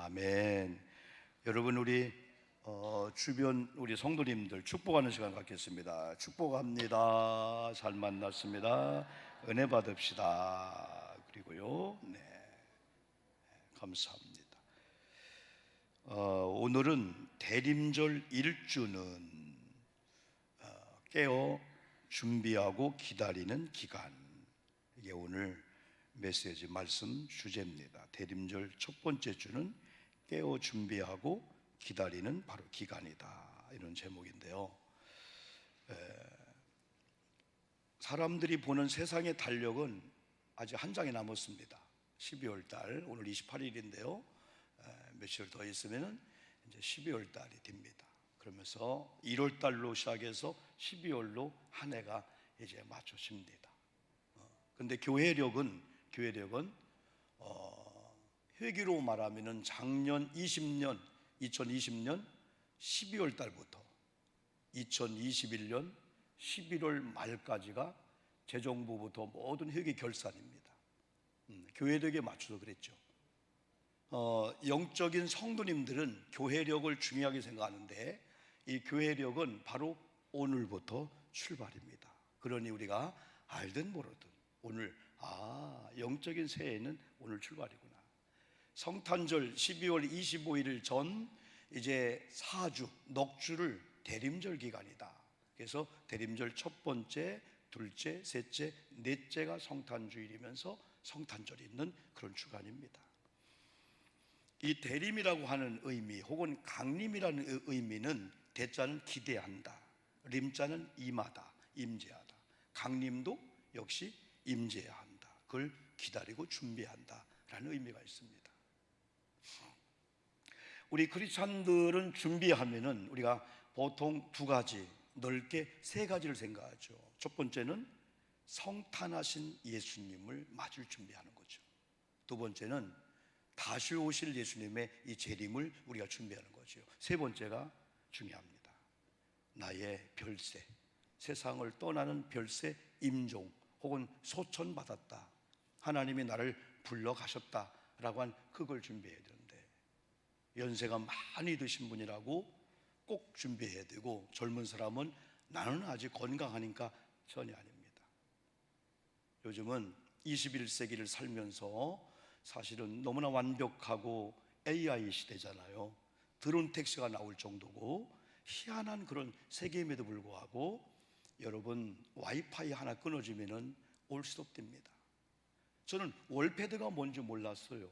아멘. 여러분 우리 주변 우리 성도님들 축복하는 시간 갖겠습니다. 축복합니다. 잘 만났습니다. 은혜 받읍시다. 그리고요, 네, 감사합니다. 오늘은 대림절 1주는 깨어 준비하고 기다리는 기간. 이게 오늘 메시지 말씀 주제입니다. 대림절 첫 번째 주는 깨어 준비하고 기다리는 바로 기간이다, 이런 제목인데요. 사람들이 보는 세상의 달력은 아직 한 장이 남았습니다. 12월 달, 오늘 28일인데요 며칠 더 있으면 이제 12월 달이 됩니다. 그러면서 1월 달로 시작해서 12월로 한 해가 이제 맞춰집니다. 근데 교회력은 회기로 말하면은 작년 2020년 12월 달부터 2021년 11월 말까지가 재정부부터 모든 회계 결산입니다. 교회력에 맞춰서 그랬죠. 영적인 성도님들은 교회력을 중요하게 생각하는데 이 교회력은 바로 오늘부터 출발입니다. 그러니 우리가 알든 모르든 오늘, 영적인 새해는 오늘 출발이구나. 성탄절 12월 25일 전 이제 4주, 넉주를 대림절 기간이다. 그래서 대림절 첫 번째, 둘째, 셋째, 넷째가 성탄주일이면서 성탄절이 있는 그런 주간입니다. 이 대림이라고 하는 의미 혹은 강림이라는 의미는 대자는 기대한다, 림자는 임하다, 임재하다. 강림도 역시 임재해야 한다, 그걸 기다리고 준비한다 라는 의미가 있습니다. 우리 크리스찬들은 준비하면은 우리가 보통 두 가지, 넓게 세 가지를 생각하죠. 첫 번째는 성탄하신 예수님을 맞을 준비하는 거죠. 두 번째는 다시 오실 예수님의 이 재림을 우리가 준비하는 거죠. 세 번째가 중요합니다. 나의 별세, 세상을 떠나는 별세 임종 혹은 소천받았다, 하나님이 나를 불러가셨다라고 한 그걸 준비해야 되는데, 연세가 많이 드신 분이라고 꼭 준비해야 되고, 젊은 사람은 나는 아직 건강하니까 전혀 아닙니다. 요즘은 21세기를 살면서 사실은 너무나 완벽하고 AI 시대잖아요. 드론 택시가 나올 정도고 희한한 그런 세계임에도 불구하고 여러분, 와이파이 하나 끊어지면은 올스톱됩니다. 저는 월패드가 뭔지 몰랐어요.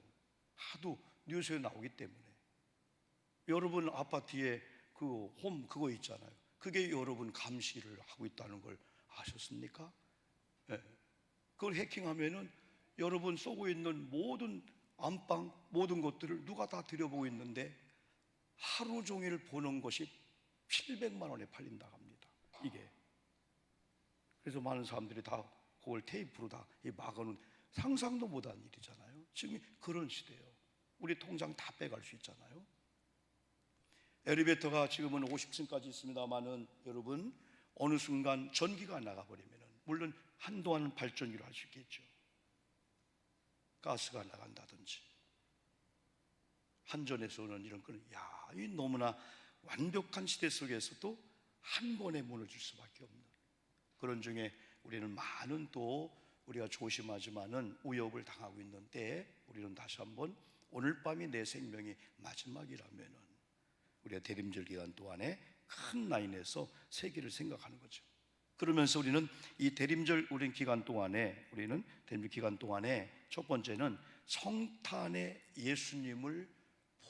하도 뉴스에 나오기 때문에. 여러분 아파트에 그 홈 그거 있잖아요. 그게 여러분 감시를 하고 있다는 걸 아셨습니까? 네. 그걸 해킹하면은 여러분 쏘고 있는 모든 안방, 모든 것들을 누가 다 들여보고 있는데 하루 종일 보는 것이 700만 원에 팔린다고 합니다. 이게. 그래서 많은 사람들이 다 그걸 테이프로 다 막아놓은, 상상도 못한 일이잖아요. 지금 그런 시대예요. 우리 통장 다 빼갈 수 있잖아요. 엘리베이터가 지금은 50층까지 있습니다만은 여러분, 어느 순간 전기가 나가버리면은, 물론 한동안은 발전기로 할 수 있겠죠. 가스가 나간다든지, 한전에서는 이런 거는, 이 너무나 완벽한 시대 속에서도 한 번에 무너질 수밖에 없는 그런 중에 우리는 많은 또 우리가 조심하지만은 위협을 당하고 있는 때에 우리는 다시 한번 오늘 밤이 내 생명의 마지막이라면은 우리가 대림절 기간 동안에 큰 라인에서 세계를 생각하는 거죠. 그러면서 우리는 이 대림절 기간 동안에 첫 번째는 성탄의 예수님을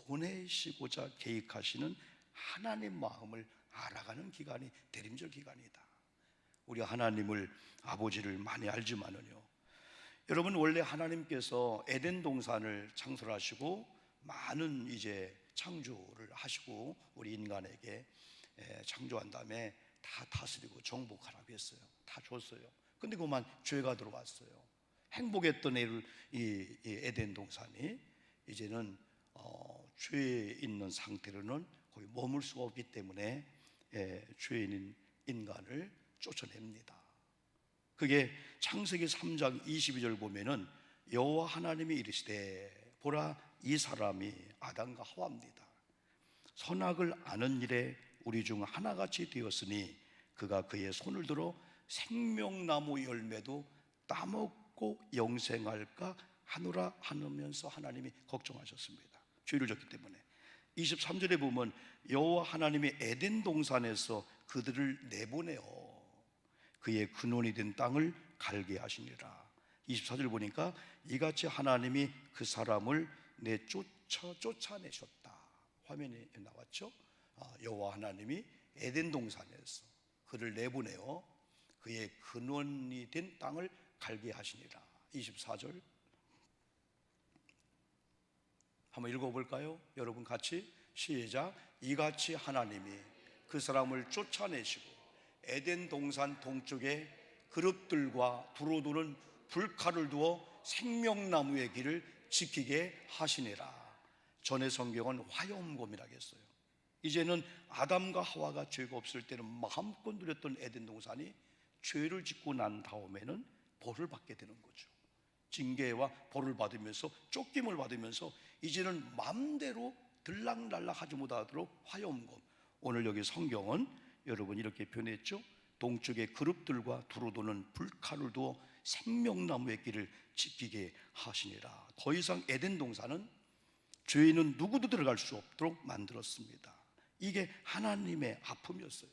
보내시고자 계획하시는 하나님 마음을 알아가는 기간이 대림절 기간이다. 우리가 하나님을, 아버지를 많이 알지만은요, 여러분 원래 하나님께서 에덴 동산을 창설하시고 많은 이제 창조를 하시고 우리 인간에게 창조한 다음에 다 다스리고 정복하라고 했어요. 다 줬어요. 근데 그만 죄가 들어왔어요. 행복했던 이 에덴 동산이 이제는 죄에 있는 상태로는 거의 머물 수가 없기 때문에 죄인인 인간을 쫓아냅니다. 그게 창세기 3장 22절 보면은 여호와 하나님이 이르시되 보라, 이 사람이 아담과 하와입니다. 선악을 아는 일에 우리 중 하나같이 되었으니 그가 그의 손을 들어 생명나무 열매도 따먹고 영생할까 하노라 하면서 하나님이 걱정하셨습니다. 죄를 졌기 때문에. 23절에 보면 여호와 하나님이 에덴 동산에서 그들을 내보내어 그의 근원이 된 땅을 갈게 하시니라. 24절 보니까 이같이 하나님이 그 사람을 쫓아내셨다. 화면에 나왔죠? 여호와 하나님이 에덴 동산에서 그를 내보내어 그의 근원이 된 땅을 갈게 하시니라. 24절 한번 읽어볼까요? 여러분 같이 시작. 이같이 하나님이 그 사람을 쫓아내시고 에덴 동산 동쪽에 그룹들과 두루두른 불칼을 두어 생명나무의 길을 지키게 하시니라. 전의 성경은 화염곰이라고 했어요. 이제는 아담과 하와가 죄가 없을 때는 마음껏 누렸던 에덴 동산이 죄를 짓고 난 다음에는 벌을 받게 되는 거죠. 징계와 벌을 받으면서 쫓김을 받으면서 이제는 마음대로 들락날락 하지 못하도록 화염검. 오늘 여기 성경은 여러분 이렇게 표현했죠. 동쪽의 그룹들과 두루도는 불칼을 두어 생명나무의 길을 지키게 하시니라. 더 이상 에덴 동산은 죄인은 누구도 들어갈 수 없도록 만들었습니다. 이게 하나님의 아픔이었어요.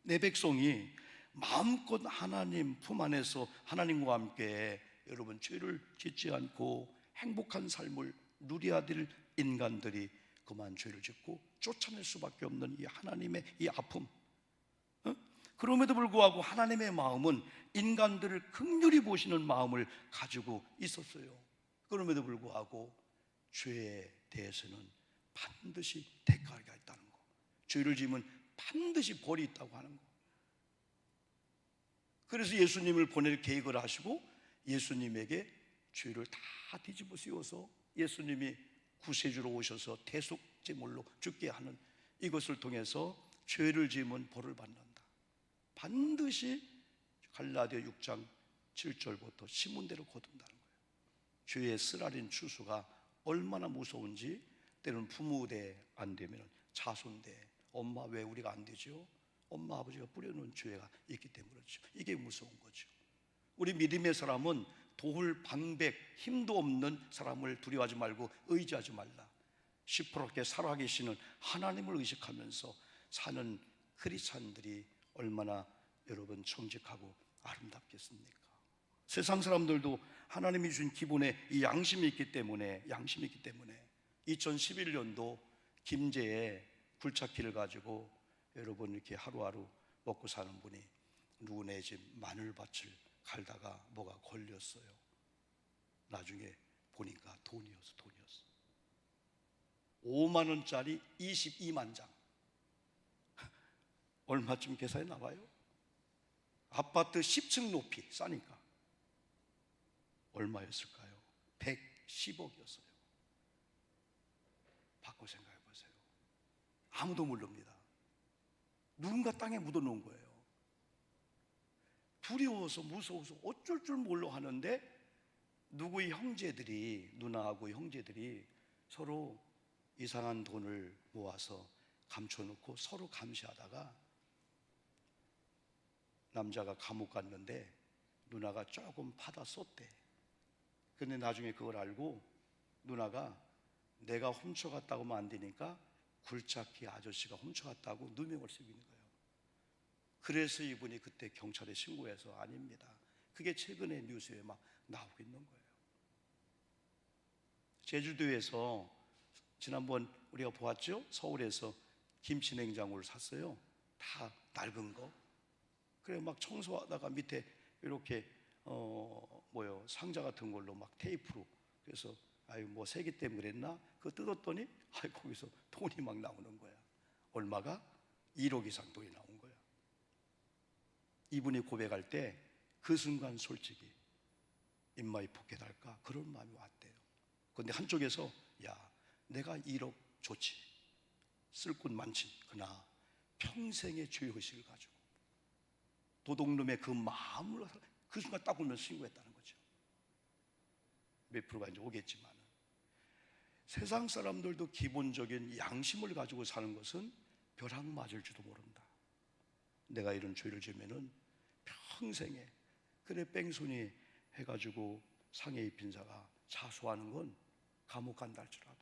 내 백성이 마음껏 하나님 품 안에서 하나님과 함께 여러분 죄를 짓지 않고 행복한 삶을 누려야 될 인간들이 그만 죄를 짓고 쫓아낼 수밖에 없는 이 하나님의 이 아픔. 그럼에도 불구하고 하나님의 마음은 인간들을 긍휼히 보시는 마음을 가지고 있었어요. 그럼에도 불구하고 죄에 대해서는 반드시 대가가 있다는 거. 죄를 지으면 반드시 벌이 있다고 하는 거. 그래서 예수님을 보낼 계획을 하시고 예수님에게 죄를 다 뒤집어 씌워서 예수님이 구세주로 오셔서 대속제물로 죽게 하는 이것을 통해서 죄를 지으면 벌을 받는다. 반드시 갈라디아 6장 7절부터 시문대로 거둔다는 거예요. 죄의 쓰라린 추수가 얼마나 무서운지 때로는 부모 대 안 되면 자손 대 엄마 왜 우리가 안 되죠? 엄마 아버지가 뿌려놓은 죄가 있기 때문에 그렇죠. 이게 무서운 거죠. 우리 믿음의 사람은 도울 방백 힘도 없는 사람을 두려워하지 말고 의지하지 말라. 시퍼렇게 살아계시는 하나님을 의식하면서 사는 크리스찬들이 얼마나 여러분 정직하고 아름답겠습니까? 세상 사람들도 하나님이 주신 기본에 이 양심이 있기 때문에 2011년도 김제에 굴착기를 가지고 여러분 이렇게 하루하루 먹고 사는 분이 누구네 집 마늘밭을 갈다가 뭐가 걸렸어요. 나중에 보니까 돈이었어. 5만 원짜리 22만 장. 얼마쯤 계산해 나와요? 아파트 10층 높이 싸니까 얼마였을까요? 110억이었어요. 바꿔 생각해 보세요. 아무도 모릅니다. 누군가 땅에 묻어놓은 거예요. 두려워서 무서워서 어쩔 줄 몰라 하는데 누구의 형제들이 누나하고 형제들이 서로 이상한 돈을 모아서 감춰놓고 서로 감시하다가 남자가 감옥 갔는데 누나가 조금 파다 썼대. 근데 나중에 그걸 알고 누나가 내가 훔쳐갔다고 하면 안 되니까 굴착기 아저씨가 훔쳐갔다고 누명을 쓰고 있는 거예요. 그래서 이분이 그때 경찰에 신고해서 아닙니다. 그게 최근에 뉴스에 막 나오고 있는 거예요. 제주도에서 지난번 우리가 보았죠? 서울에서 김치 냉장고를 샀어요. 다 낡은 거. 그래 막 청소하다가 밑에 이렇게 상자 같은 걸로 막 테이프로 그래서 아유 뭐 세기 때문에 그랬나? 그거 뜯었더니 거기서 돈이 막 나오는 거야. 얼마가? 1억 이상 돈이 나온 거야. 이분이 고백할 때 그 순간 솔직히 입마이 포켓할까 그런 마음이 왔대요. 그런데 한쪽에서 야 내가 1억 좋지 쓸 곳 많지 그러나 평생의 죄의식을 가지고 도둑놈의 그 마음으로 그 순간 딱 울면서 신고했다는 거죠. 몇 프로가 이제 오겠지만 세상 사람들도 기본적인 양심을 가지고 사는 것은 벼락 맞을지도 모른다. 내가 이런 죄를 지으면은 평생에, 그래 뺑소니 해가지고 상해 입힌 자가 자수하는 건 감옥 간다 할지라도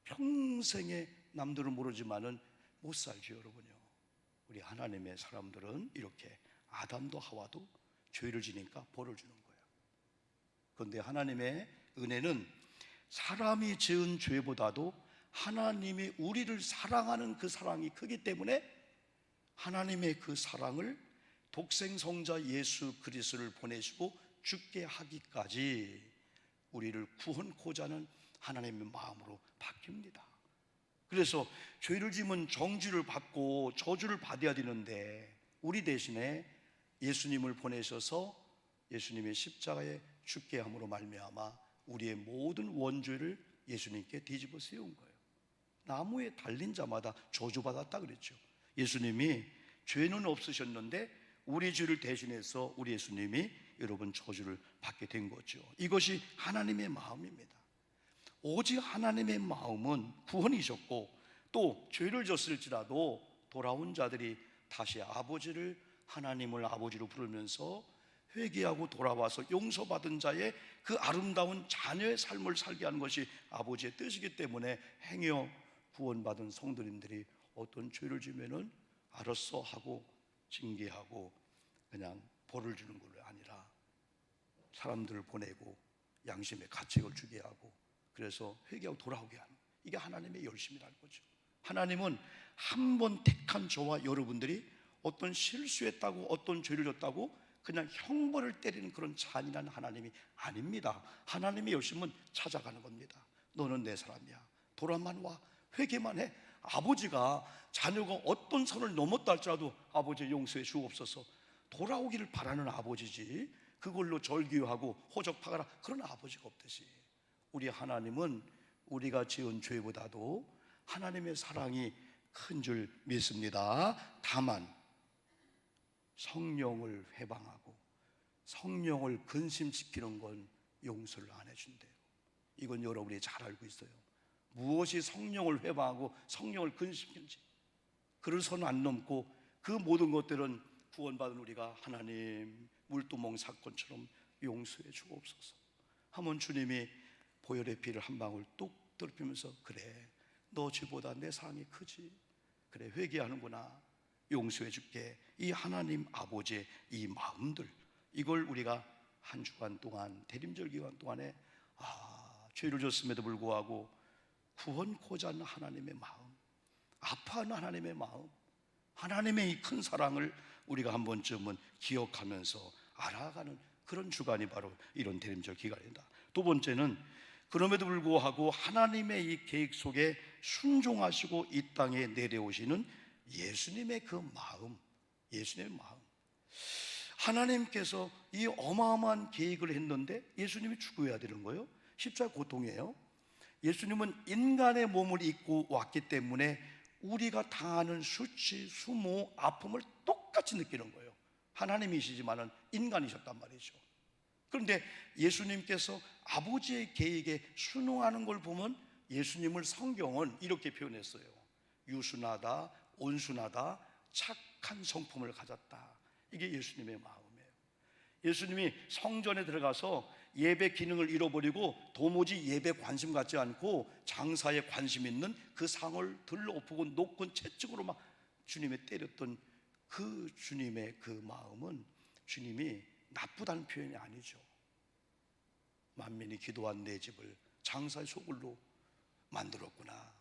평생에 남들은 모르지만은 못 살죠. 여러분요, 우리 하나님의 사람들은 이렇게 아담도 하와도 죄를 지니까 벌을 주는 거예요. 그런데 하나님의 은혜는 사람이 지은 죄보다도 하나님이 우리를 사랑하는 그 사랑이 크기 때문에 하나님의 그 사랑을 독생성자 예수 그리스도를 보내시고 죽게 하기까지 우리를 구원코자 하는 하나님의 마음으로 바뀝니다. 그래서 죄를 지으면 정죄를 받고 저주를 받아야 되는데 우리 대신에 예수님을 보내셔서 예수님의 십자가에 죽게 함으로 말미암아 우리의 모든 원죄를 예수님께 뒤집어 세운 거예요. 나무에 달린 자마다 저주받았다 그랬죠. 예수님이 죄는 없으셨는데 우리 죄를 대신해서 우리 예수님이 여러분 저주를 받게 된 거죠. 이것이 하나님의 마음입니다. 오직 하나님의 마음은 구원이셨고 또 죄를 졌을지라도 돌아온 자들이 다시 아버지를 하나님을 아버지로 부르면서 회개하고 돌아와서 용서받은 자의 그 아름다운 자녀의 삶을 살게 하는 것이 아버지의 뜻이기 때문에 행여 구원받은 성도님들이 어떤 죄를 지면은 알았어 하고 징계하고 그냥 벌을 주는 걸로 아니라 사람들을 보내고 양심의 가책을 주게 하고 그래서 회개하고 돌아오게 하는, 이게 하나님의 열심이라는 거죠. 하나님은 한 번 택한 저와 여러분들이 어떤 실수했다고 어떤 죄를 졌다고 그냥 형벌을 때리는 그런 잔인한 하나님이 아닙니다. 하나님의 열심은 찾아가는 겁니다. 너는 내 사람이야, 돌아만 와, 회개만 해. 아버지가 자녀가 어떤 선을 넘었다 할지라도 아버지 용서해 주옵소서, 돌아오기를 바라는 아버지지 그걸로 절규하고 호적파가라 그런 아버지가 없듯이 우리 하나님은 우리가 지은 죄보다도 하나님의 사랑이 큰 줄 믿습니다. 다만 성령을 회방하고 성령을 근심시키는 건 용서를 안 해준대요. 이건 여러분이 잘 알고 있어요. 무엇이 성령을 회방하고 성령을 근심시키는지 그를 선 안 넘고 그 모든 것들은 구원받은 우리가 하나님 물두멍 사건처럼 용서해 주옵소서 하면 주님이 보혈의 피를 한 방울 뚝 떨어뜨리면서 그래 너 죄보다 내 사랑이 크지, 그래 회개하는구나, 용서해 줄게. 이 하나님 아버지의 이 마음들, 이걸 우리가 한 주간 동안 대림절 기간 동안에 죄를 졌음에도 불구하고 구원코자 하는 하나님의 마음, 아파하는 하나님의 마음, 하나님의 이 큰 사랑을 우리가 한 번쯤은 기억하면서 알아가는 그런 주간이 바로 이런 대림절 기간입니다. 두 번째는 그럼에도 불구하고 하나님의 이 계획 속에 순종하시고 이 땅에 내려오시는 예수님의 그 마음, 예수님의 마음. 하나님께서 이 어마어마한 계획을 했는데 예수님이 죽어야 되는 거예요. 십자가 고통이에요. 예수님은 인간의 몸을 입고 왔기 때문에 우리가 당하는 수치, 수모, 아픔을 똑같이 느끼는 거예요. 하나님이시지만은 인간이셨단 말이죠. 그런데 예수님께서 아버지의 계획에 순응하는 걸 보면 예수님을 성경은 이렇게 표현했어요. 유순하다, 온순하다, 착한 성품을 가졌다. 이게 예수님의 마음이에요. 예수님이 성전에 들어가서 예배 기능을 잃어버리고 도무지 예배 관심 갖지 않고 장사에 관심 있는 그 상을 들러엎고 높은 채찍으로 막 주님의 때렸던 그 주님의 그 마음은 주님이 나쁘다는 표현이 아니죠. 만민이 기도한 내 집을 장사의 소굴로 만들었구나.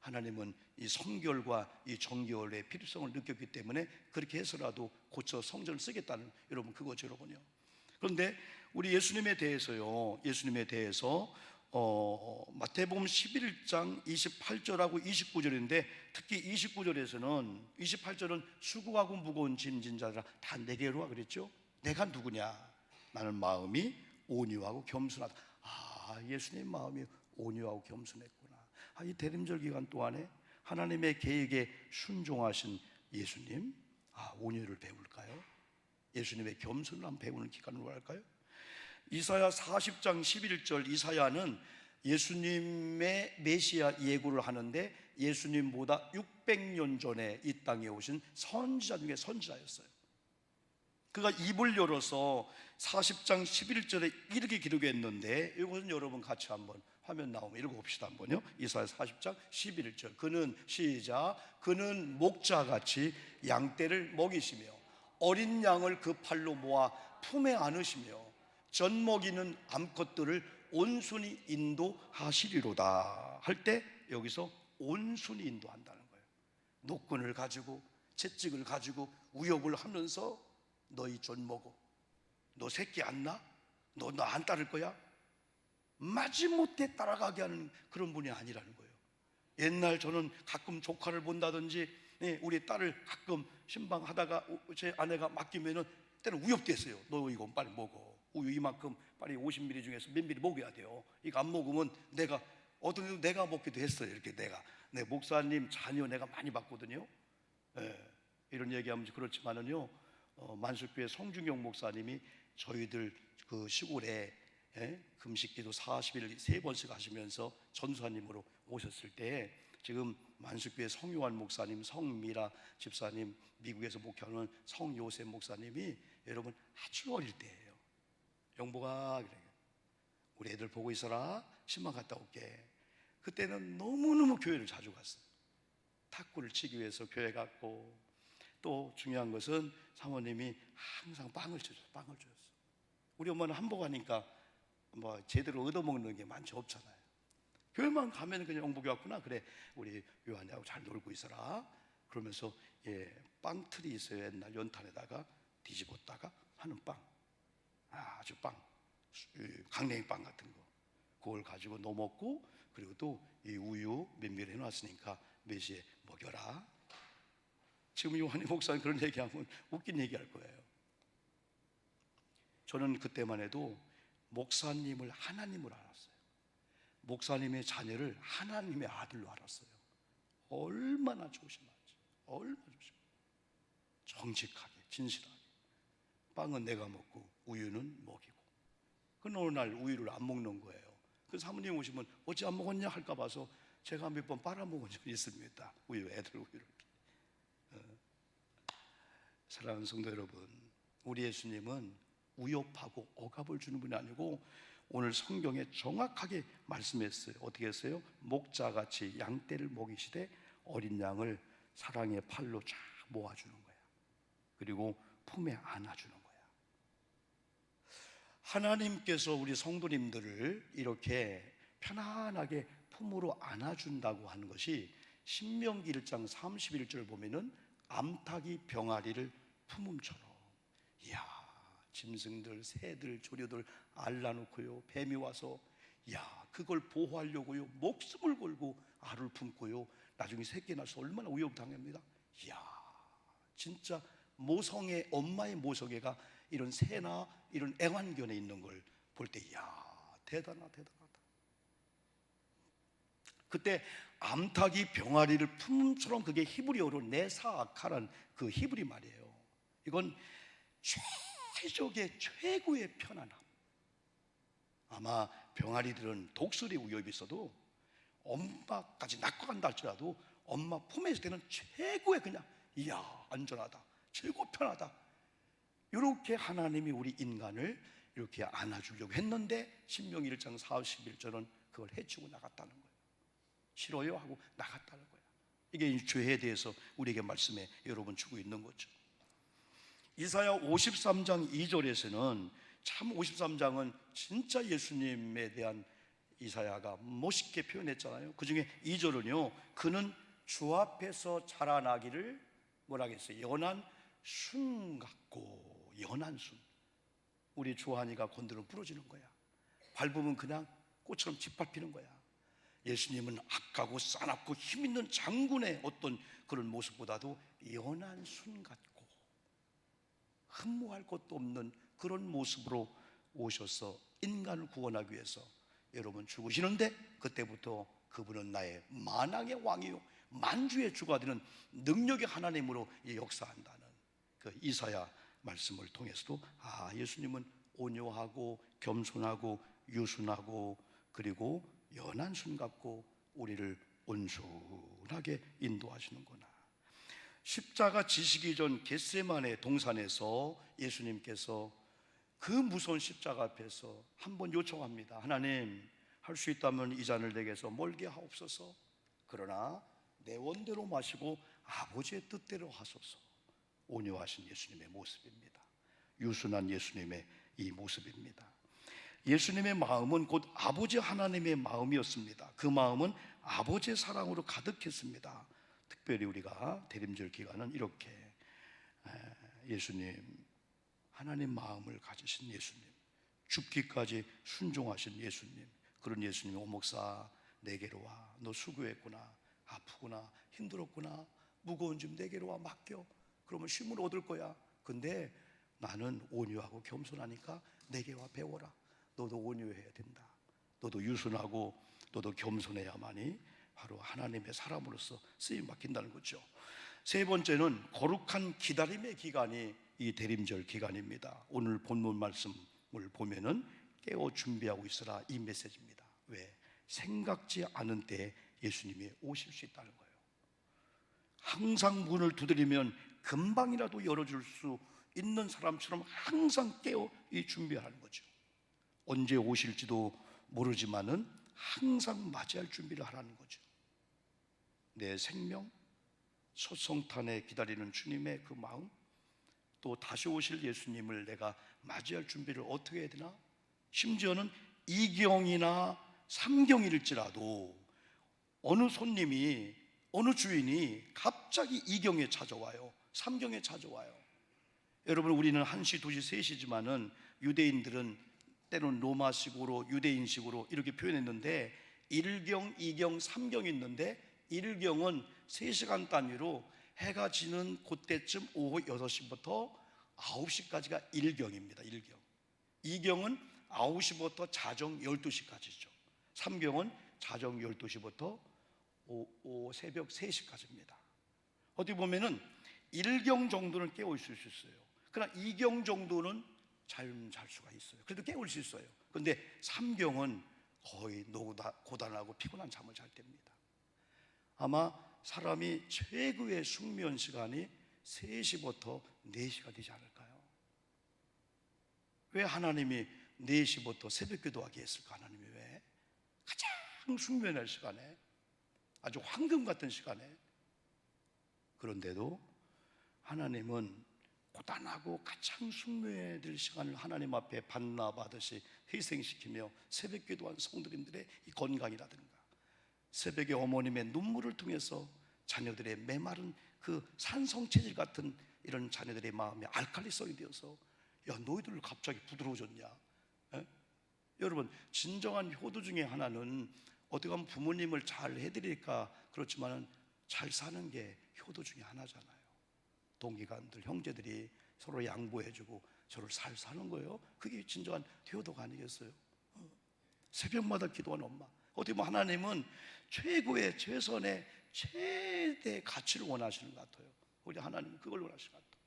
하나님은 이 성결과 이 정결의 필요성을 느꼈기 때문에 그렇게 해서라도 고쳐 성전을 쓰겠다는, 여러분 그거죠 여러분요. 그런데 우리 예수님에 대해서요, 예수님에 대해서 마태복음 11장 28절하고 29절인데 특히 29절에서는 28절은 수고하고 무거운 짐진 자들아 다 내게로 와 그랬죠. 내가 누구냐? 나는 마음이 온유하고 겸손하다. 예수님 마음이 온유하고 겸손했구나. 이 대림절 기간 동안에 하나님의 계획에 순종하신 예수님, 온유를 배울까요? 예수님의 겸손을 한번 배우는 기간으로 할까요? 이사야 40장 11절, 이사야는 예수님의 메시아 예고를 하는데 예수님보다 600년 전에 이 땅에 오신 선지자 중에 선지자였어요. 그가 입을 열어서 40장 11절에 이렇게 기록했는데, 이것은 여러분 같이 한번 화면 나오면 읽어봅시다. 한번요. 이사야 40장 11절. 그는 시작. 그는 목자같이 양떼를 먹이시며 어린 양을 그 팔로 모아 품에 안으시며 젖 먹이는 암컷들을 온순히 인도하시리로다 할 때, 여기서 온순히 인도한다는 거예요. 노끈을 가지고 채찍을 가지고 우욕을 하면서 너희 젖 먹어, 너 새끼 안 낳아? 너 나 안 따를 거야? 마지못해 따라가게 하는 그런 분이 아니라는 거예요. 옛날 저는 가끔 조카를 본다든지 우리 딸을 가끔 신방하다가 제 아내가 맡기면은 때는 우욕됐어요. 너 이거 빨리 먹어. 우유 이만큼 빨리 50ml 중에서 몇 ml 먹어야 돼요. 이거 안 먹으면 내가, 어떤 경우 내가 먹기도 했어요. 이렇게 내 목사님 자녀 내가 많이 봤거든요. 이런 얘기하면 그렇지만은요, 만숙교회 성중경 목사님이 저희들 그 시골에 금식기도 40일 3번씩 하시면서 전수하님으로 오셨을 때, 지금 만숙교회 성요한 목사님, 성미라 집사님, 미국에서 목회하는 성요셉 목사님이 여러분 아주 어릴 때예요. 영보가 그래, 우리 애들 보고 있어라, 신방 갔다 올게. 그때는 너무너무 교회를 자주 갔어요. 탁구를 치기 위해서 교회 갔고, 또 중요한 것은 사모님이 항상 빵을 줬어요. 우리 엄마는 한복하니까 뭐 제대로 얻어먹는 게 많지 없잖아요. 교회만 가면 그냥 영복이 왔구나, 그래 우리 요한이하고 잘 놀고 있어라 그러면서 빵틀이 있어요. 옛날 연탄에다가 뒤집었다가 하는 빵, 아주 빵, 강냉이 빵 같은 거, 그걸 가지고 넣어 먹고, 그리고 또 이 우유 면밀히 해놨으니까 매시에 먹여라. 지금 요한이 목사님 그런 얘기하면 웃긴 얘기할 거예요. 저는 그때만 해도 목사님을 하나님으로 알았어요. 목사님의 자녀를 하나님의 아들로 알았어요. 얼마나 조심하지, 얼마나 조심. 정직하게, 진실하게. 빵은 내가 먹고 우유는 먹이고. 그 어느 날 우유를 안 먹는 거예요. 그 사모님 오시면 어찌 안 먹었냐 할까 봐서 제가 몇 번 빨아먹은 적이 있습니다. 애들 우유를. 사랑하는 성도 여러분, 우리 예수님은 위협하고 억압을 주는 분이 아니고, 오늘 성경에 정확하게 말씀했어요. 어떻게 했어요? 목자같이 양떼를 먹이시되 어린 양을 사랑의 팔로 쫙 모아주는 거야. 그리고 품에 안아주는 거야. 하나님께서 우리 성도님들을 이렇게 편안하게 품으로 안아준다고 하는 것이 신명기 1장 31절 보면은 암탉이 병아리를 품음처럼, 이야, 짐승들, 새들, 조류들 알라놓고요, 뱀이 와서 그걸 보호하려고요 목숨을 걸고 알을 품고요, 나중에 새끼 낳아서 얼마나 위협당합니다. 이야, 진짜 모성애, 엄마의 모성애가 이런 새나 이런 애완견에 있는 걸 볼 때, 이야, 대단하다. 그때 암탉이 병아리를 품음처럼, 그게 히브리어로 네사아카란 그 히브리 말이에요. 이건 최적의 최고의 편안함. 아마 병아리들은 독수리 위협이 있어도 엄마까지 낳고 간다 할지라도 엄마 품에 있을 때는 최고의 그냥 이야, 안전하다, 최고 편하다. 이렇게 하나님이 우리 인간을 이렇게 안아주려고 했는데 신명기 1장 41절은 그걸 해치고 나갔다는 거예요. 싫어요 하고 나갔다는 거예요. 이게 죄에 대해서 우리에게 말씀해 여러분 주고 있는 거죠. 이사야 53장 2절에서는 참, 53장은 진짜 예수님에 대한 이사야가 멋있게 표현했잖아요. 그 중에 2절은요, 그는 주 앞에서 자라나기를 뭐라 했어요? 연한 순 같고. 연한 순. 우리 주한이가 건드리면 부러지는 거야. 밟으면 그냥 꽃처럼 짓밟히는 거야. 예수님은 악하고 싸납고 힘있는 장군의 어떤 그런 모습보다도 연한 순 같고 흠모할 것도 없는 그런 모습으로 오셔서 인간을 구원하기 위해서 여러분 죽으시는데, 그때부터 그분은 나의 만왕의 왕이요 만주의 주가 되는 능력의 하나님으로 역사한다는 그 이사야 말씀을 통해서도, 예수님은 온유하고 겸손하고 유순하고 그리고 연한 손 갖고 우리를 온순하게 인도하시는구나. 십자가 지시기 전 겟세마네 동산에서 예수님께서 그 무서운 십자가 앞에서 한번 요청합니다. 하나님, 할 수 있다면 이 잔을 내게서 멀게 하옵소서. 그러나 내 원대로 마시고 아버지의 뜻대로 하소서. 온유하신 예수님의 모습입니다. 유순한 예수님의 이 모습입니다. 예수님의 마음은 곧 아버지 하나님의 마음이었습니다. 그 마음은 아버지의 사랑으로 가득했습니다. 특별히 우리가 대림절 기간은 이렇게 예수님, 하나님 마음을 가지신 예수님, 죽기까지 순종하신 예수님, 그런 예수님이 오 목사 내게로 와. 너 수고했구나, 아프구나, 힘들었구나, 무거운 짐 내게로 와 맡겨. 그러면 쉼을 얻을 거야. 근데 나는 온유하고 겸손하니까 내게 와 배워라. 너도 온유해야 된다. 너도 유순하고 너도 겸손해야만이 바로 하나님의 사람으로서 쓰임 받긴다는 거죠. 세 번째는 거룩한 기다림의 기간이 이 대림절 기간입니다. 오늘 본문 말씀을 보면은 깨어 준비하고 있으라, 이 메시지입니다. 왜? 생각지 않은 때에 예수님이 오실 수 있다는 거예요. 항상 문을 두드리면 금방이라도 열어줄 수 있는 사람처럼 항상 깨어 준비하는 거죠. 언제 오실지도 모르지만은 항상 맞이할 준비를 하라는 거죠. 내 생명, 첫 성탄에 기다리는 주님의 그 마음, 또 다시 오실 예수님을 내가 맞이할 준비를 어떻게 해야 되나? 심지어는 2경이나 3경일지라도 어느 손님이, 어느 주인이 갑자기 2경에 찾아와요, 3경에 찾아와요. 여러분, 우리는 1시, 2시, 3시지만은 유대인들은 때로는 로마식으로, 유대인식으로 이렇게 표현했는데 1경, 2경, 3경이 있는데 1경은 3시간 단위로 해가 지는 그때쯤 오후 6시부터 9시까지가 1경입니다. 1경. 2경은 9시부터 자정 12시까지죠. 3경은 자정 12시부터 새벽 3시까지입니다. 어떻게 보면은 1경 정도는 깨어 있을 수 있어요. 그러나 2경 정도는 잘 수가 있어요. 그래도 깨울 수 있어요. 그런데 3경은 거의 고단하고 피곤한 잠을 잘 때입니다. 아마 사람이 최고의 숙면 시간이 3시부터 4시가 되지 않을까요? 왜 하나님이 4시부터 새벽 기도하게 했을까? 하나님이 왜? 가장 숙면할 시간에, 아주 황금 같은 시간에. 그런데도 하나님은 고단하고 가장 숙면해야 될 시간을 하나님 앞에 반납하듯이 희생시키며 새벽 기도한 성도님들의 이 건강이라든가, 새벽에 어머님의 눈물을 통해서 자녀들의 메마른 그 산성체질 같은 이런 자녀들의 마음에 알칼리성이 되어서, 야, 너희들 갑자기 부드러워졌냐? 에? 여러분, 진정한 효도 중에 하나는 어떻게 보면 부모님을 잘 해드릴까 그렇지만은 잘 사는 게 효도 중에 하나잖아요. 동기간들, 형제들이 서로 양보해주고 서로 잘 사는 거예요. 그게 진정한 효도가 아니겠어요? 새벽마다 기도하는 엄마. 어떻게 보면 하나님은 최고의, 최선의, 최대의 가치를 원하시는 것 같아요. 우리 하나님은 그걸 원하시는 것 같아요.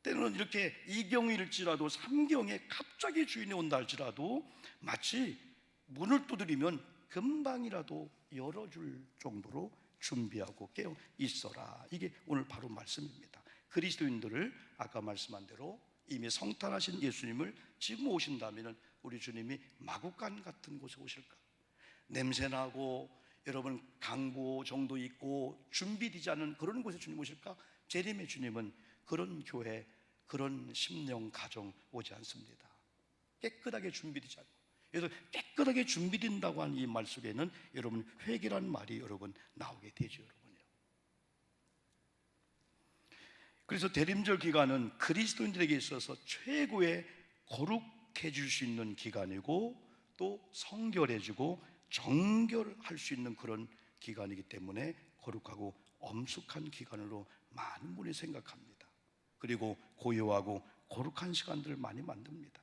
때로는 이렇게 2경일지라도 3경에 갑자기 주인이 온다 할지라도 마치 문을 두드리면 금방이라도 열어줄 정도로 준비하고 깨어 있어라. 이게 오늘 바로 말씀입니다. 그리스도인들을 아까 말씀한 대로 이미 성탄하신 예수님을 지금 오신다면 우리 주님이 마구간 같은 곳에 오실까? 냄새나고 여러분 강보 정도 있고 준비되지 않은 그런 곳에 주님 오실까? 재림의 주님은 그런 교회, 그런 심령 가정 오지 않습니다. 깨끗하게 준비되지 않고, 그래서 깨끗하게 준비된다고 하는 이 말 속에는 여러분 회개라는 말이 여러분 나오게 되죠, 여러분요. 그래서 대림절 기간은 그리스도인들에게 있어서 최고의 거룩해 줄 수 있는 기간이고 또 성결해지고 정결할 수 있는 그런 기간이기 때문에 거룩하고 엄숙한 기간으로 많은 분이 생각합니다. 그리고 고요하고 거룩한 시간들을 많이 만듭니다.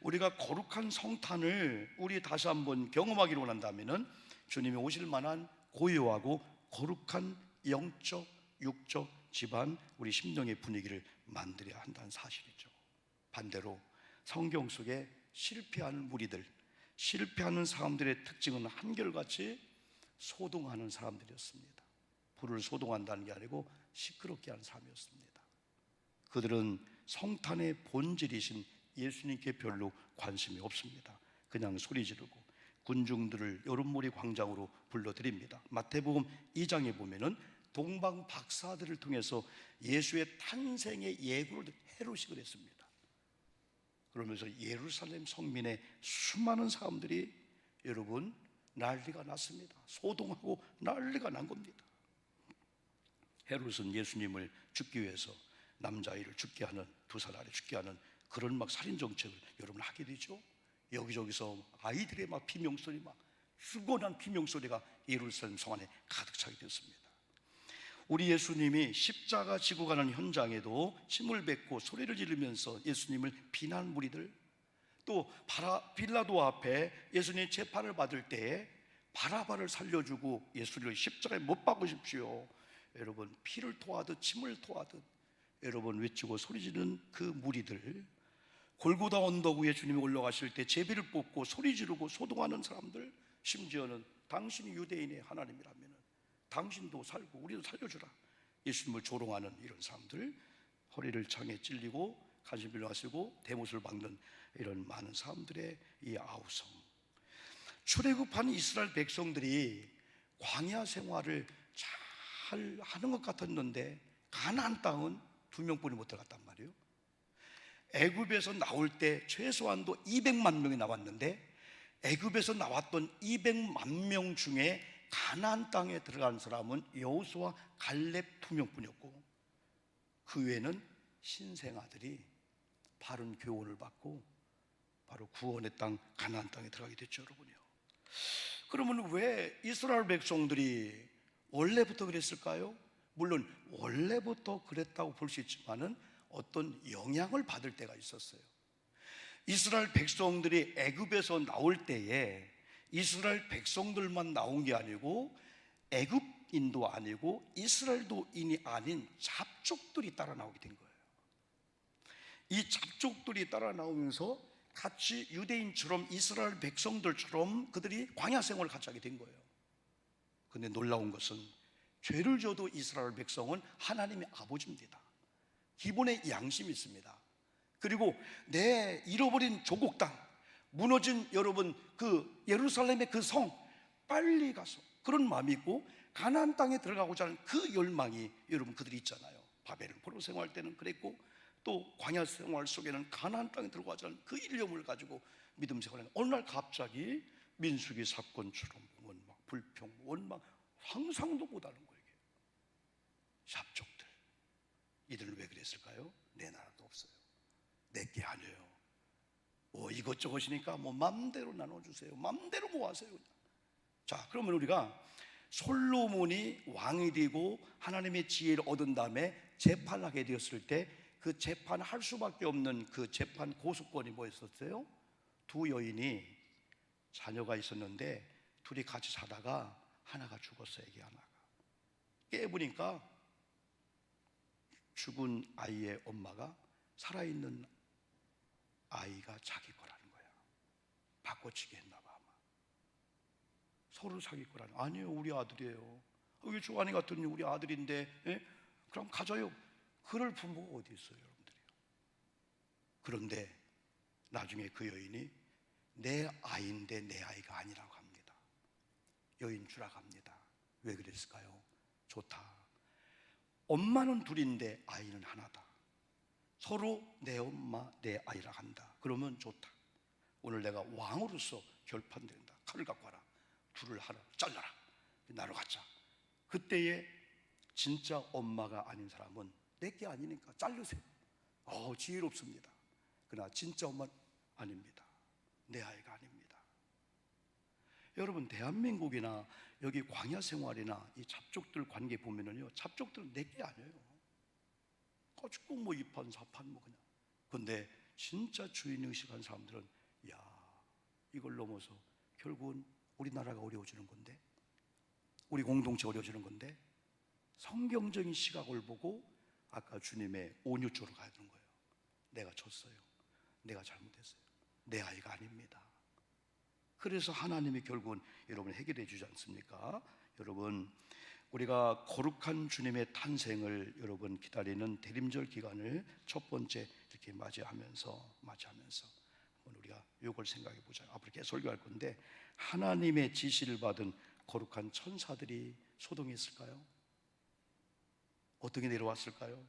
우리가 거룩한 성탄을 우리 다시 한번 경험하기를 원한다면 주님이 오실 만한 고요하고 거룩한 영적, 육적, 집안, 우리 심령의 분위기를 만들어야 한다는 사실이죠. 반대로 성경 속에 실패하는 무리들, 실패하는 사람들의 특징은 한결같이 소동하는 사람들이었습니다. 불을 소동한다는 게 아니고 시끄럽게 하는 사람이었습니다. 그들은 성탄의 본질이신 예수님께 별로 관심이 없습니다. 그냥 소리 지르고 군중들을 여론몰이 광장으로 불러들입니다. 마태복음 2장에 보면은 동방 박사들을 통해서 예수의 탄생의 예고를 헤로식을 했습니다. 그러면서 예루살렘 성민의 수많은 사람들이 여러분 난리가 났습니다. 소동하고 난리가 난 겁니다. 헤롯은 예수님을 죽기 위해서 남자아이를 죽게 하는, 두 살 아래 죽게 하는 그런 막 살인 정책을 여러분 하게 되죠. 여기저기서 아이들의 막 비명소리, 막 수고난 비명소리가 예루살렘 성 안에 가득 차게 되었습니다. 우리 예수님이 십자가 지고 가는 현장에도 침을 뱉고 소리를 지르면서 예수님을 비난 무리들, 또 빌라도 앞에 예수님 재판을 받을 때에 바라바를 살려주고 예수를 십자가에 못 박으십시오, 여러분 피를 토하듯 침을 토하듯 여러분 외치고 소리지르는 그 무리들, 골고다 언덕 위에 주님이 올라가실 때 제비를 뽑고 소리 지르고 소동하는 사람들, 심지어는 당신이 유대인의 하나님이라면 당신도 살고 우리도 살려주라, 예수님을 조롱하는 이런 사람들, 허리를 창에 찔리고 간신빌로 하시고 대못을 박는 이런 많은 사람들의 이 아우성. 출애굽한 이스라엘 백성들이 광야 생활을 잘 하는 것 같았는데 가나안 땅은 2명뿐이 못 들어갔단 말이에요. 애굽에서 나올 때 최소한도 200만 명이 나왔는데 애굽에서 나왔던 200만 명 중에 가나안 땅에 들어간 사람은 여호수아, 갈렙 2명뿐이었고 그 외에는 신생아들이 바른 교훈을 받고 바로 구원의 땅 가나안 땅에 들어가게 됐죠, 여러분요. 그러면 왜 이스라엘 백성들이 원래부터 그랬을까요? 물론 원래부터 그랬다고 볼 수 있지만은 어떤 영향을 받을 때가 있었어요. 이스라엘 백성들이 애굽에서 나올 때에 이스라엘 백성들만 나온 게 아니고 애굽인도 아니고 이스라엘도인이 아닌 잡족들이 따라 나오게 된 거예요. 이 잡족들이 따라 나오면서 같이 유대인처럼 이스라엘 백성들처럼 그들이 광야 생활을 같이 하게 된 거예요. 그런데 놀라운 것은 죄를 져도 이스라엘 백성은 하나님의 아버지입니다. 기본의 양심이 있습니다. 그리고 내 잃어버린 조국 땅, 무너진 여러분 그 예루살렘의 그 성 빨리 가서 그런 마음이 있고 가나안 땅에 들어가고자 하는 그 열망이 여러분 그들이 있잖아요. 바벨 포로 생활 때는 그랬고 또 광야 생활 속에는 가나안 땅에 들어가자 하는 그 일념을 가지고 믿음 생활을 어느 날 갑자기 민수기 사건처럼 원망, 불평, 원망, 상상도 못하는 거예요. 잡족들, 이들은 왜 그랬을까요? 내 나라도 없어요, 내게 아니에요, 이것저것이니까 맘대로 나눠주세요, 맘대로 모아세요. 자, 그러면 우리가 솔로몬이 왕이 되고 하나님의 지혜를 얻은 다음에 재판을 하게 되었을 때 그 재판을 할 수밖에 없는 그 재판 고수권이 뭐였었어요? 두 여인이 자녀가 있었는데 둘이 같이 사다가 하나가 죽었어요. 애기 하나가 깨보니까 죽은 아이의 엄마가 살아있는 아이가 자기 거라는 거야. 바꿔치기 했나 봐. 아마 서로 자기 거라는. 아니에요, 우리 아들이에요. 여기 주한이 같은 우리 아들인데, 예? 그럼 가져요. 그럴 부모가 어디 있어요, 여러분들이요. 그런데 나중에 그 여인이 내 아이인데 내 아이가 아니라고 합니다. 여인 주라고 합니다. 왜 그랬을까요? 좋다. 엄마는 둘인데 아이는 하나다. 서로 내 엄마 내 아이라 한다. 그러면 좋다. 오늘 내가 왕으로서 결판된다. 칼을 갖고 와라. 둘을 하라. 잘라라. 나로 갖자. 그때에 진짜 엄마가 아닌 사람은 내게 아니니까 자르세요. 지혜롭습니다. 그러나 진짜 엄마 아닙니다. 내 아이가 아닙니다. 여러분, 대한민국이나 여기 광야 생활이나 이 잡족들 관계 보면은요, 잡족들은 내게 아니에요. 가지고 뭐 이판 사판 뭐 그냥. 근데 진짜 주인의식한 사람들은 이걸 넘어서 결국은 우리나라가 어려워지는 건데, 우리 공동체 어려워지는 건데, 성경적인 시각을 보고 아까 주님의 온유 쪽으로 가야 되는 거예요. 내가 졌어요. 내가 잘못했어요. 내 아이가 아닙니다. 그래서 하나님이 결국은 여러분 해결해 주지 않습니까? 여러분, 우리가 거룩한 주님의 탄생을 여러분 기다리는 대림절 기간을 첫 번째 이렇게 맞이하면서 한번 우리가 이걸 생각해 보자. 앞으로 계속 설교할 건데, 하나님의 지시를 받은 거룩한 천사들이 소동했을까요? 어떻게 내려왔을까요?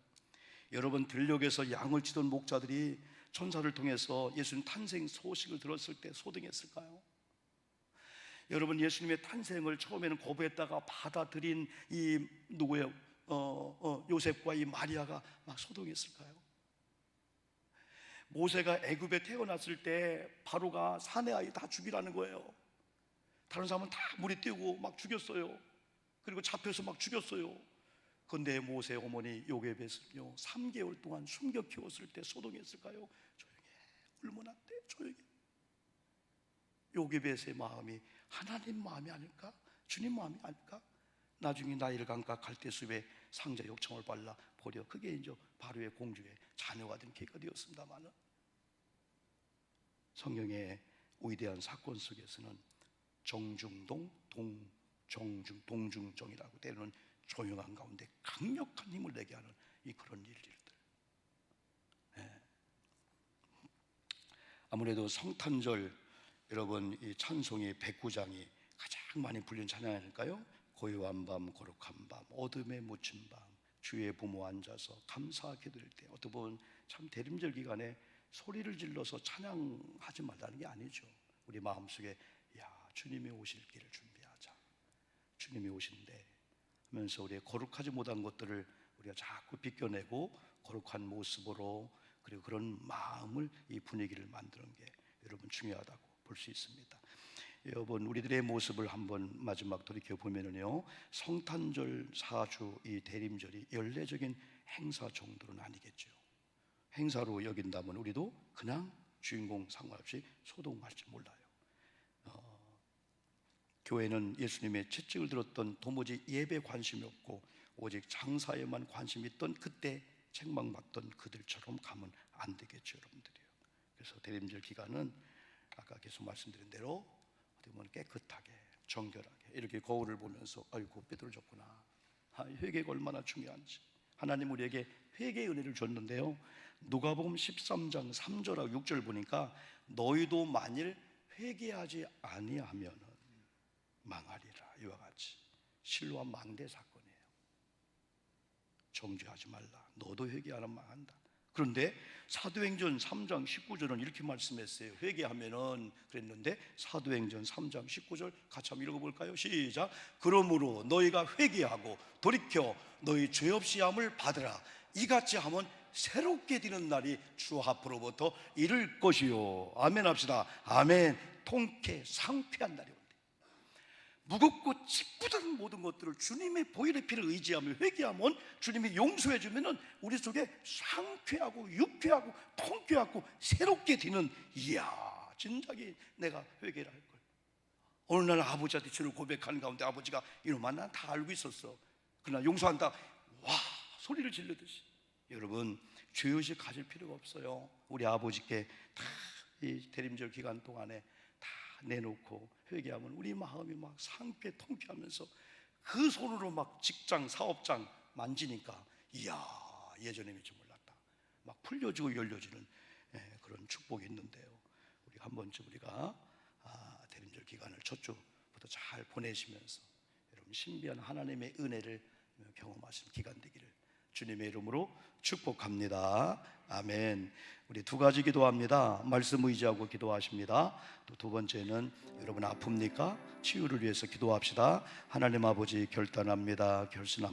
여러분, 들녘에서 양을 치던 목자들이 천사를 통해서 예수님 탄생 소식을 들었을 때 소동했을까요? 여러분, 예수님의 탄생을 처음에는 거부했다가 받아들인 이 누구예요? 요셉과 이 마리아가 막 소동했을까요? 모세가 애굽에 태어났을 때 바로가 사내 아이 다 죽이라는 거예요. 다른 사람은 다 물에 뛰고 막 죽였어요. 그리고 잡혀서 막 죽였어요. 그런데 모세 어머니 요게벳은요 3개월 동안 숨겨 키웠을 때 소동했을까요? 조용히 해, 울면 안 돼, 조용히. 요게벳의 마음이 하나님 마음이 아닐까? 주님 마음이 아닐까? 나중에 나이를 감가 갈대숲에 상자 욕청을 발라 버려 그게 이제 바로의 공주의 자녀가 된 계기가 되었습니다만, 성경의 위대한 사건 속에서는 정중동, 동중정이라고 때로는 조용한 가운데 강력한 힘을 내게 하는 이 그런 일들들. 아무래도 성탄절 여러분 이 찬송의 109장이 가장 많이 불린 찬양 아닐까요? 고요한 밤 거룩한 밤 어둠에 묻힌 밤 주의 부모 앉아서 감사 기도할 때, 어떻게 보면 참 대림절 기간에 소리를 질러서 찬양하지 말라는 게 아니죠. 우리 마음속에 야 주님이 오실 길을 준비하자, 주님이 오신대 하면서 우리의 거룩하지 못한 것들을 우리가 자꾸 비껴내고 거룩한 모습으로, 그리고 그런 마음을 이 분위기를 만드는 게 여러분 중요하다고 볼 수 있습니다. 여러분, 우리들의 모습을 한번 마지막 돌이켜보면요, 성탄절 4주 이 대림절이 연례적인 행사 정도는 아니겠죠. 행사로 여긴다면 우리도 그냥 주인공 상관없이 소동할지 몰라요. 교회는 예수님의 채찍을 들었던 도무지 예배에 관심이 없고 오직 장사에만 관심이 있던 그때 책망받던 그들처럼 가면 안 되겠죠, 여러분들이요. 그래서 대림절 기간은 아까 계속 말씀드린 대로 어떻게 보면 깨끗하게 정결하게 이렇게 거울을 보면서 아이고 삐뚤어졌구나, 회개가 얼마나 중요한지. 하나님 우리에게 회개의 은혜를 줬는데요, 누가복음 13장 3절하고 6절 보니까 너희도 만일 회개하지 아니하면 망하리라, 이와 같이 실로와 망대 사건이에요. 정죄하지 말라, 너도 회개하면 망한다. 그런데 사도행전 3장 19절은 이렇게 말씀했어요. 회개하면은 그랬는데 사도행전 3장 19절 같이 한번 읽어볼까요? 시작. 그러므로 너희가 회개하고 돌이켜 너희 죄 없이 함을 받으라. 이같이 하면 새롭게 되는 날이 주 앞으로부터 이를 것이요. 아멘 합시다. 아멘. 통쾌 상쾌한 날이 온대. 무겁고 찌뿌든 모든 것들을 주님의 보혈의 피를 의지하며 회개하면 주님이 용서해 주면은 우리 속에 상쾌하고 유쾌하고 통쾌하고 새롭게 되는, 이야 진작에 내가 회개를 할 걸. 어느 날 아버지한테 죄를 고백하는 가운데 아버지가 이놈아 난 다 알고 있었어, 그러나 용서한다, 와 소리를 지르듯이. 여러분, 죄의식 가질 필요가 없어요. 우리 아버지께 다 이 대림절 기간 동안에 다 내놓고 회개하면 우리 마음이 막 상쾌 통쾌하면서 그 손으로 막 직장 사업장 만지니까 이야 예전에 미처 몰랐다, 막 풀려지고 열려지는 그런 축복이 있는데요. 우리 한 번쯤 우리가 대림절 기간을 첫 주부터 잘 보내시면서 여러분 신비한 하나님의 은혜를 경험하시는 기간 되기를 주님의 이름으로 축복합니다. 아멘. 우리 두 가지 기도합니다. 말씀 의지하고 기도하십니다. 또 두 번째는 여러분 아픕니까? 치유를 위해서 기도합시다. 하나님 아버지 결단합니다. 결심합니다.